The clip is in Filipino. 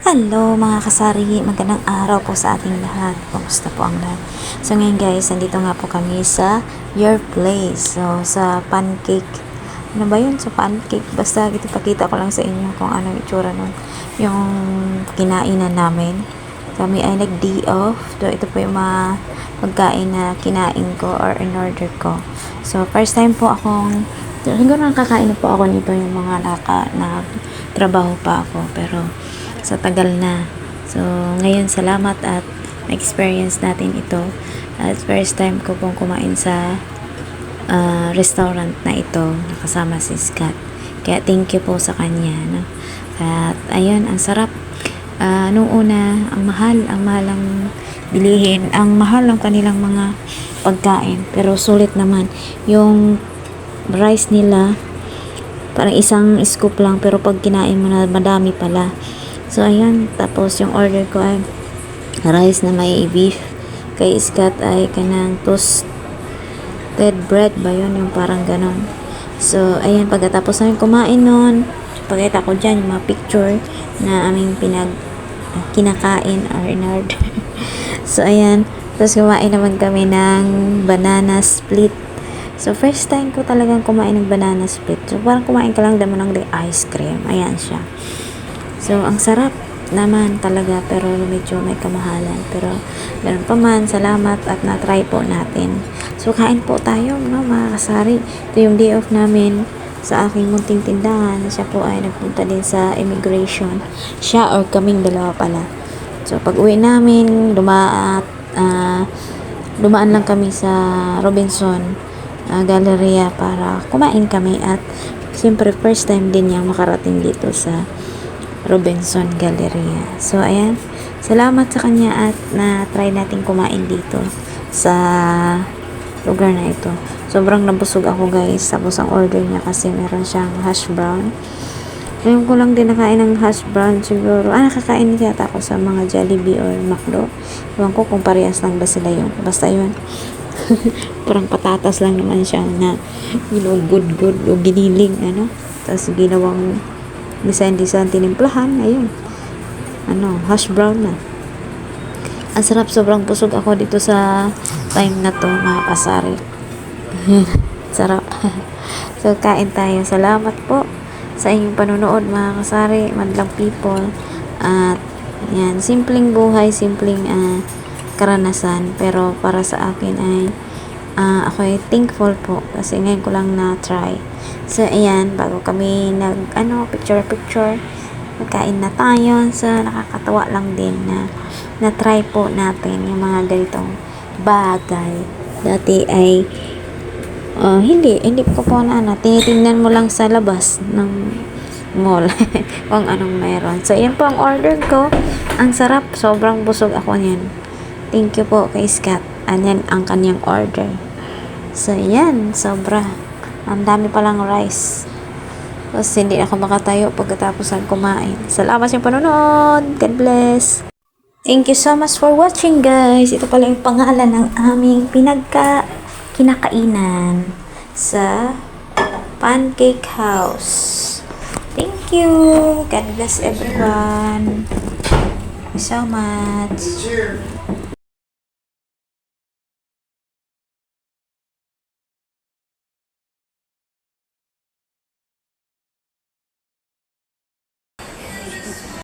Hello mga kasari, magandang araw po sa ating lahat. Kumusta po ang lahat? So ngayon guys, nandito nga po kami sa Your Place. So sa pancake, ano ba yun? Sa pancake, basta pakita ko lang sa inyo kung ano yung itsura nun. Yung kinainan namin. Kami ay nag-day off. So ito po yung mga pagkain na kinain ko or in-order ko. So first time po akong, siguro nakakain na po ako nito yung mga na trabaho pa ako. Pero sa tagal na. So, ngayon salamat at experience natin ito. At first time ko pong kumain sa restaurant na ito. Nakasama si Scott. Kaya thank you po sa kanya. No? At ayun, ang sarap. Nung una, ang mahal ang bilihin. Ang mahal ang kanilang mga pagkain. Pero sulit naman. Yung rice nila, parang isang scoop lang. Pero pag kinain mo na, madami pala. So, ayan. Tapos, yung order ko ay rice na may beef. Kay Scott ay kanang toasted bread ba yun? Yung parang ganon. So, ayan. Pagkatapos namin kumain nun, pagkita ko dyan, yung mga picture na aming kinakain or in-order. So, ayan. Tapos, kumain naman kami ng banana split. So, first time ko talagang kumain ng banana split. So, parang kumain ka lang naman ng ice cream. Ayan siya. So, ang sarap naman talaga, pero medyo may kamahalan. Pero, meron pa man, salamat at na-try po natin. So, kain po tayo, no, mga kasari. Ito yung day off namin sa aking munting tindahan. Siya po ay nagpunta din sa immigration. Siya or kaming dalawa pala. So, pag uwi namin, dumaan lang kami sa Robinson Galleria para kumain kami. At, siyempre, first time din niyang makarating dito sa Robinson Galleria. So, ayan. Salamat sa kanya at na-try natin kumain dito sa lugar na ito. Sobrang nabusog ako, guys. Tapos, ang order niya kasi meron siyang hash brown. Ngayon ko lang din nakain ng hash brown siguro. Nakakain yata ako sa mga Jollibee or McDo. Ewan ko kung parehas lang ba sila yun. Basta yun. Parang patatas lang naman siya na good o giniling, ano. Tapos, ginawang design tinimplahan, ayun, hash brown na. Ang sarap, sobrang busog ako dito sa time na to, mga kasari. Sarap. So, kain tayo. Salamat po sa inyong panonood, mga kasari, madlang people. At yan, simpleng buhay, simpleng karanasan, pero para sa akin ay ako ay thankful po kasi ngayon ko lang na-try. So, ayan, bago kami picture, nagkain na tayo. So, nakakatawa lang din na na-try po natin yung mga ganitong bagay. Dati ay hindi ko po tinitingnan mo lang sa labas ng mall kung anong meron. So, ayan po ang order ko. Ang sarap, sobrang busog ako niyan. Thank you po kay Scott. Ayan ang kanyang order. So, yan. Sobra. Ang dami palang rice. Tapos, hindi ako makatayo pagkatapos ang kumain. Salamat sa panonood. God bless. Thank you so much for watching, guys. Ito pala yung pangalan ng aming kinakainan sa Pancake House. Thank you. God bless everyone. Thank you so much.